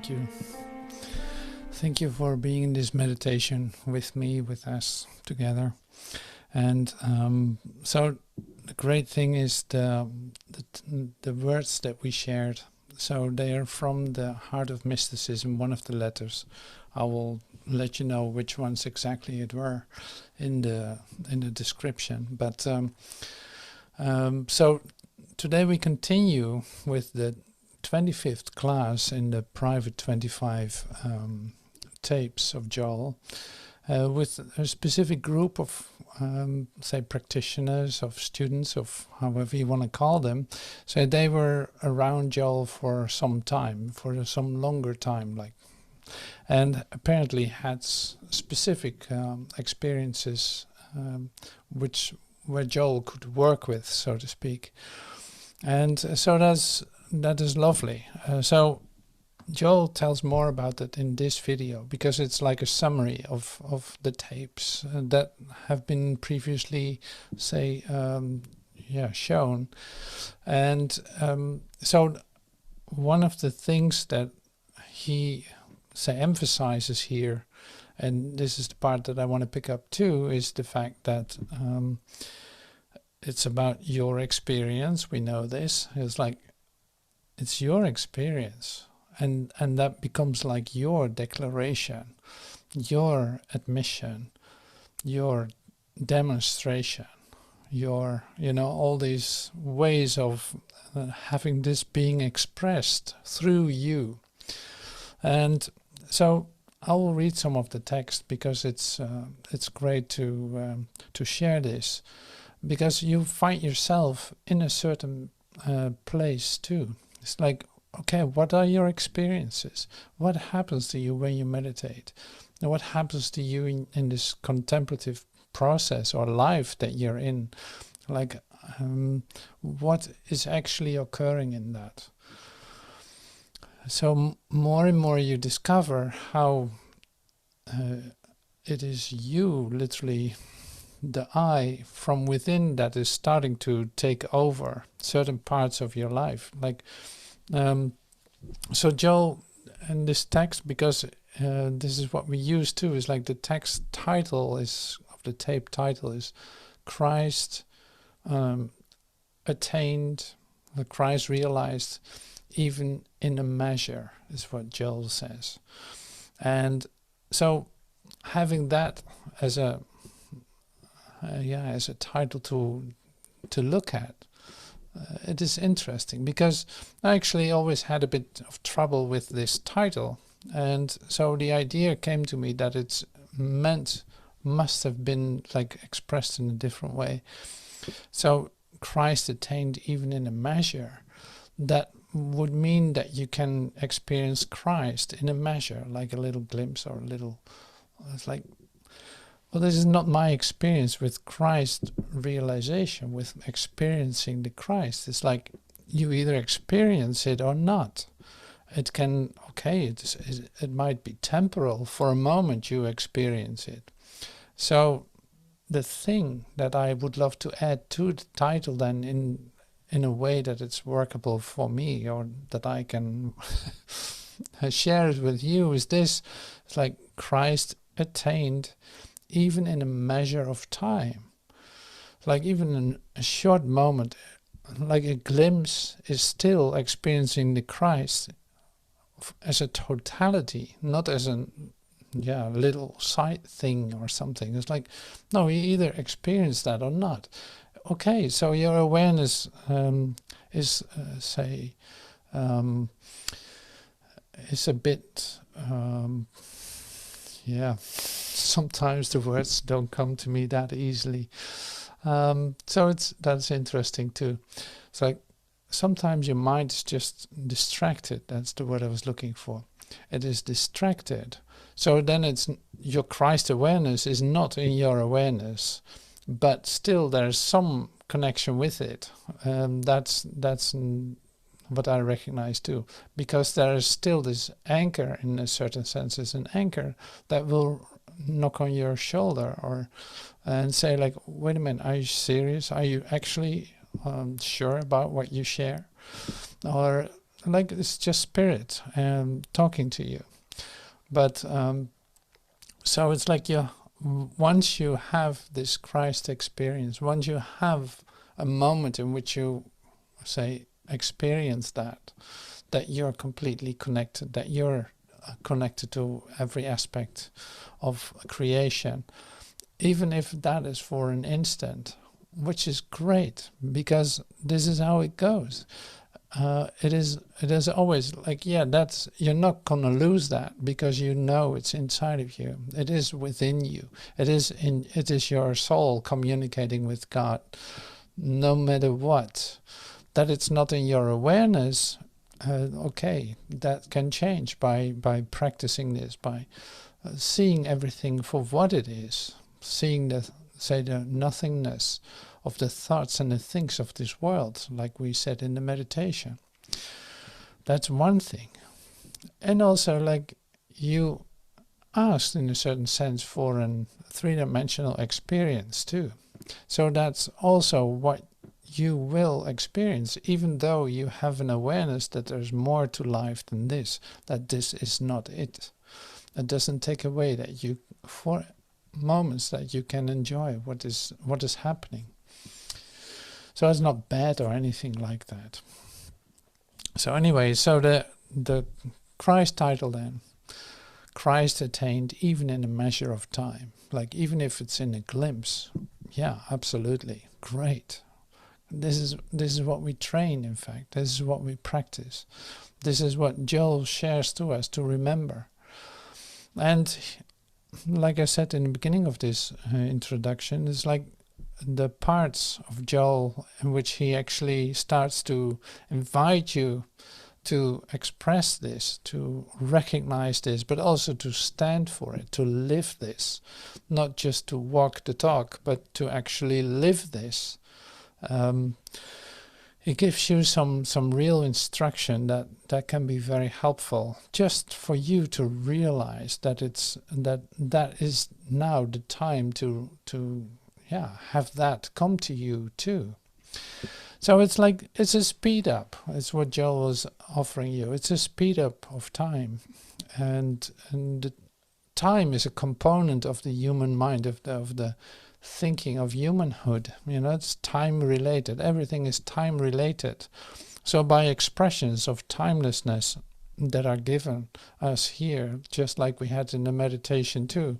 Thank you. Thank you for being in this meditation with me, with us together. And so the great thing is the words that we shared. So they are from the Heart of Mysticism, one of the letters. I will let you know which ones exactly it were in the description. But so today we continue with the 25th class in the private 25 tapes of Joel, with a specific group of say practitioners, of students, of however you want to call them. So they were around Joel for some time, for some longer time, and apparently had specific experiences where Joel could work with, so to speak. And so that is lovely. So Joel tells more about it in this video, because it's like a summary of the tapes that have been previously, say, shown. And so one of the things that he emphasizes here, and this is the part that I want to pick up too, is the fact that it's about your experience. We know this. It's your experience. And that becomes like your declaration, your admission, your demonstration, your, all these ways of having this being expressed through you. And so I will read some of the text, because it's great to share this, because you find yourself in a certain place too. It's like, okay, what are your experiences? What happens to you when you meditate? And what happens to you in this contemplative process or life that you're in? What is actually occurring in that? So more and more you discover how it is you, literally, the I from within, that is starting to take over certain parts of your life. So Joel, in this text, because this is what we use too, is like the text title of the tape title is Christ attained, Christ realized, even in a measure, is what Joel says. And so having that as a title to look at, it is interesting, because I actually always had a bit of trouble with this title, and so the idea came to me that it's must have been expressed in a different way. So Christ attained even in a measure, that would mean that you can experience Christ in a measure, like a little glimpse or a little, it's like, well, this is not my experience with Christ realization, with experiencing the Christ. It's like you either experience it or not. It can, it might be temporal. For a moment you experience it. So the thing that I would love to add to the title then, in a way that it's workable for me, or that I can share it with you, is this. It's like Christ attained even in a measure of time. Like even in a short moment, like a glimpse, is still experiencing the Christ as a totality, not as a little side thing or something. It's like, no, you either experience that or not. Okay, so your awareness is a bit sometimes the words don't come to me that easily. So that's interesting too. It's like sometimes your mind is just distracted. That's the word I was looking for. It is distracted. So then it's your Christ awareness is not in your awareness, but still there's some connection with it. That's what I recognize too, because there is still this anchor, in a certain sense. It's an anchor that will knock on your shoulder and say like, wait a minute, are you serious? Are you actually sure about what you share? Or like it's just spirit talking to you. But so it's like once you have this Christ experience, once you have a moment in which you say experience that you're completely connected, that you're connected to every aspect of creation, even if that is for an instant, which is great, because this is how it goes. It is always like, you're not gonna lose that, because you know it's inside of you. It is within you. It is your soul communicating with God, no matter what. That it's not in your awareness, okay, that can change by practicing this, by seeing everything for what it is, seeing the nothingness of the thoughts and the things of this world, like we said in the meditation. That's one thing. And also, like, you asked in a certain sense for a three-dimensional experience too. So that's also what you will experience, even though you have an awareness that there's more to life than this, that this is not it. It doesn't take away that you, for moments, that you can enjoy what is happening. So it's not bad or anything like that. So anyway, so the Christ title then, Christ Attained, even in a measure of time. Like, even if it's in a glimpse, yeah, absolutely, great. This is what we train, in fact. This is what we practice. This is what Joel shares to us to remember. And like I said in the beginning of this introduction, it's like the parts of Joel in which he actually starts to invite you to express this, to recognize this, but also to stand for it, to live this, not just to walk the talk, but to actually live this. It gives you some real instruction that can be very helpful, just for you to realize that that is now the time to have that come to you too. So it's like, it's a speed up. It's what Joel was offering you. It's a speed up of time, and the time is a component of the human mind, of the thinking of humanhood. It's time related. Everything is time related. So by expressions of timelessness that are given us here, just like we had in the meditation too,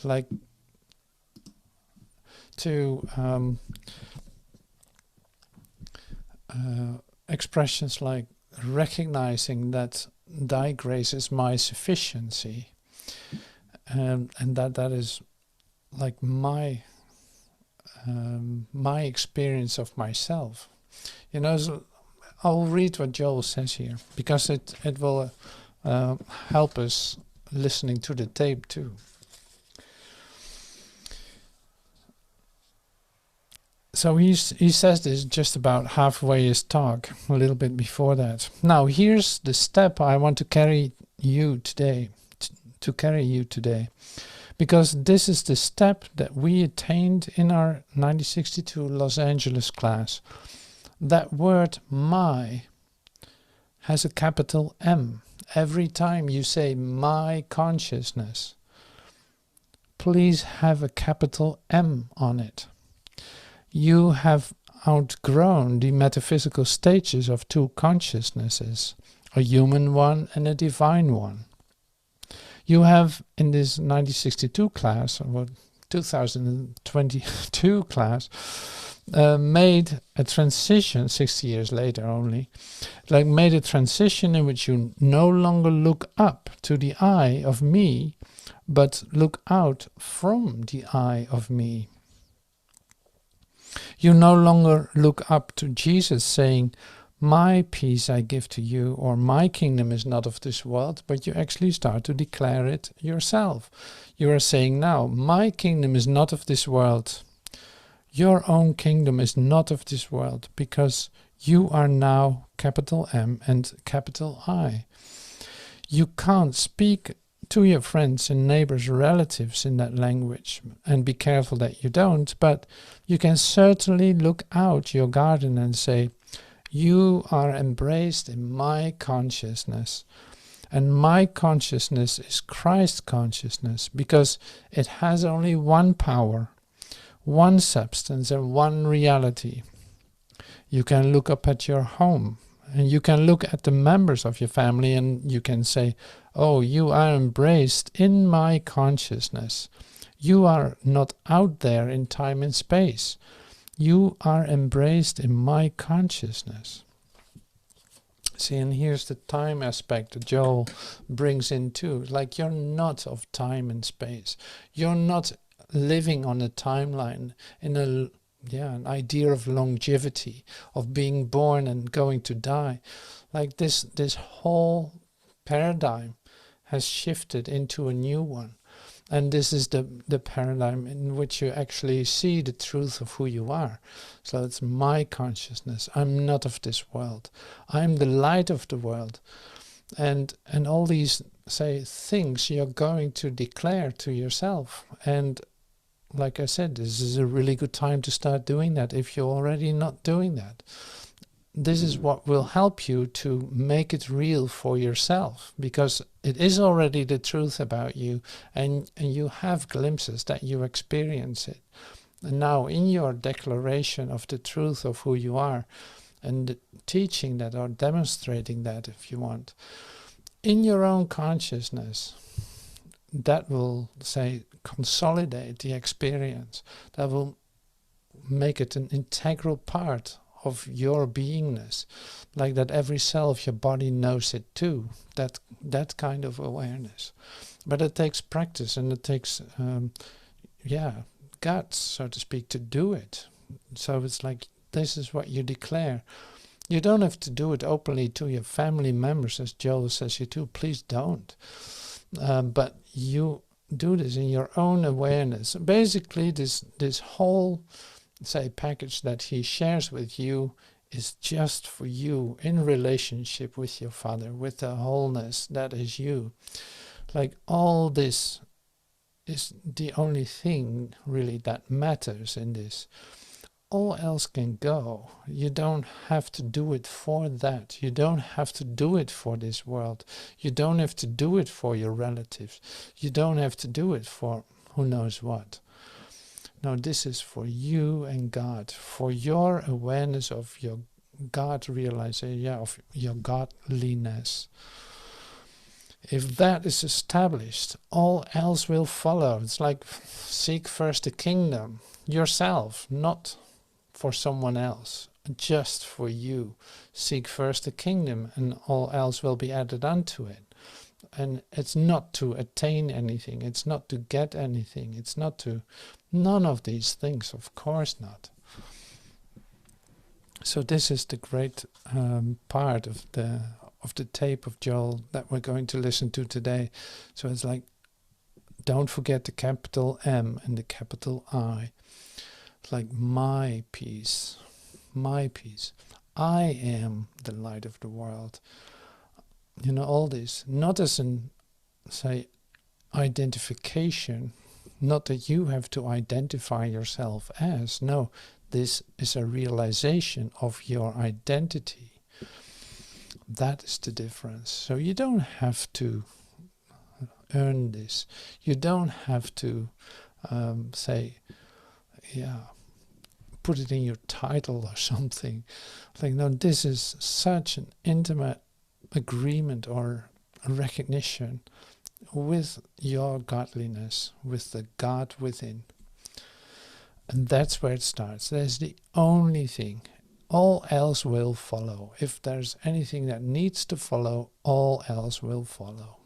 like to expressions like recognizing that thy grace is my sufficiency, and that is like my experience of myself. So I'll read what Joel says here, because it will help us listening to the tape too. So he says this just about halfway his talk, a little bit before that. Now here's the step I want to carry you today, because this is the step that we attained in our 1962 Los Angeles class. That word my has a capital M. Every time you say my consciousness, please have a capital M on it. You have outgrown the metaphysical stages of two consciousnesses, a human one and a divine one. You have, in this 1962 class, or 2022 class, made a transition, 60 years later only, made a transition in which you no longer look up to the I of me, but look out from the I of me. You no longer look up to Jesus saying, my peace I give to you, or my kingdom is not of this world, but you actually start to declare it yourself. You are saying now, my kingdom is not of this world. Your own kingdom is not of this world, because you are now capital M and capital I. You can't speak to your friends and neighbors, relatives in that language, and be careful that you don't, but you can certainly look out your garden and say, You are embraced in my consciousness. And my consciousness is Christ consciousness, because it has only one power, one substance, and one reality. You can look up at your home, and you can look at the members of your family, and you can say, oh, you are embraced in my consciousness. You are not out there in time and space. You are embraced in my consciousness. See, and here's the time aspect that Joel brings in too. Like, you're not of time and space. You're not living on a timeline in an idea of longevity, of being born and going to die. Like, this whole paradigm has shifted into a new one. And this is the paradigm in which you actually see the truth of who you are. So it's my consciousness. I'm not of this world. I'm the light of the world. And all these, say, things you're going to declare to yourself. And like I said, this is a really good time to start doing that if you're already not doing that. This is what will help you to make it real for yourself, because it is already the truth about you, and you have glimpses that you experience it. And now in your declaration of the truth of who you are, and teaching that or demonstrating that if you want, in your own consciousness, that will, say, consolidate the experience. That will make it an integral part of your beingness, like that every cell of your body knows it too, that kind of awareness. But it takes practice, and it takes guts, so to speak, to do it. So it's like, this is what you declare. You don't have to do it openly to your family members, as Joel says you do. Please don't. But you do this in your own awareness. Basically, this whole, say, package that he shares with you is just for you, in relationship with your Father, with the wholeness that is you. Like, all this is the only thing really that matters in this. All else can go. You don't have to do it for that. You don't have to do it for this world. You don't have to do it for your relatives. You don't have to do it for who knows what. No, this is for you and God, for your awareness of your God realization, of your godliness. If that is established, all else will follow. It's like, seek first the kingdom, yourself, not for someone else, just for you. Seek first the kingdom, and all else will be added unto it. And it's not to attain anything, it's not to get anything, it's not to, none of these things, of course not. So this is the great part of the tape of Joel that we're going to listen to today. So it's like, don't forget the capital M and the capital I. It's like, my peace, my peace. I am the light of the world. You know, all this, not as an, say, identification, not that you have to identify yourself as. No, this is a realization of your identity. That is the difference. So you don't have to earn this. You don't have to put it in your title or something. Like, no, this is such an intimate agreement or a recognition with your godliness, with the God within. And that's where it starts. That's the only thing. All else will follow. If there's anything that needs to follow, all else will follow.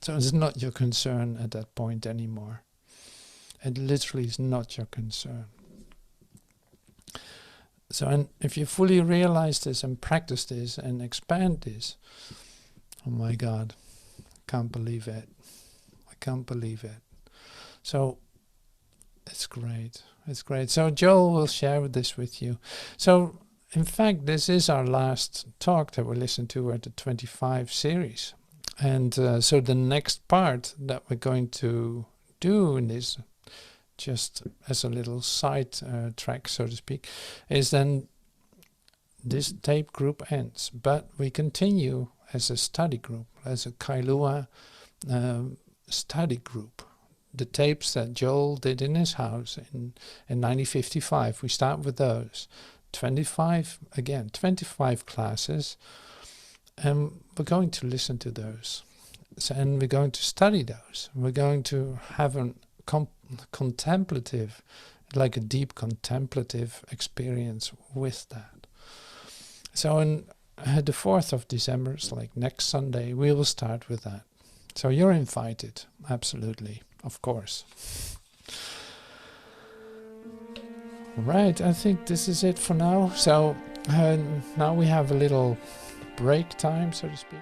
So it's not your concern at that point anymore. It literally is not your concern. So, and if you fully realize this and practice this and expand this, oh my God, I can't believe it. I can't believe it. So it's great. It's great. So Joel will share this with you. So in fact, this is our last talk that we listened to at the 25 series. And so the next part that we're going to do in this, just as a little side track, so to speak, is then this tape group ends, but we continue as a study group, as a Kailua study group. The tapes that Joel did in his house in 1955, we start with those. 25 classes, and we're going to listen to those. And we're going to study those. We're going to have a contemplative, like a deep contemplative experience with that. So on the 4th of December, it's like next Sunday, we will start with that. So you're invited, absolutely, of course. Right, I think this is it for now. So now we have a little break time, so to speak.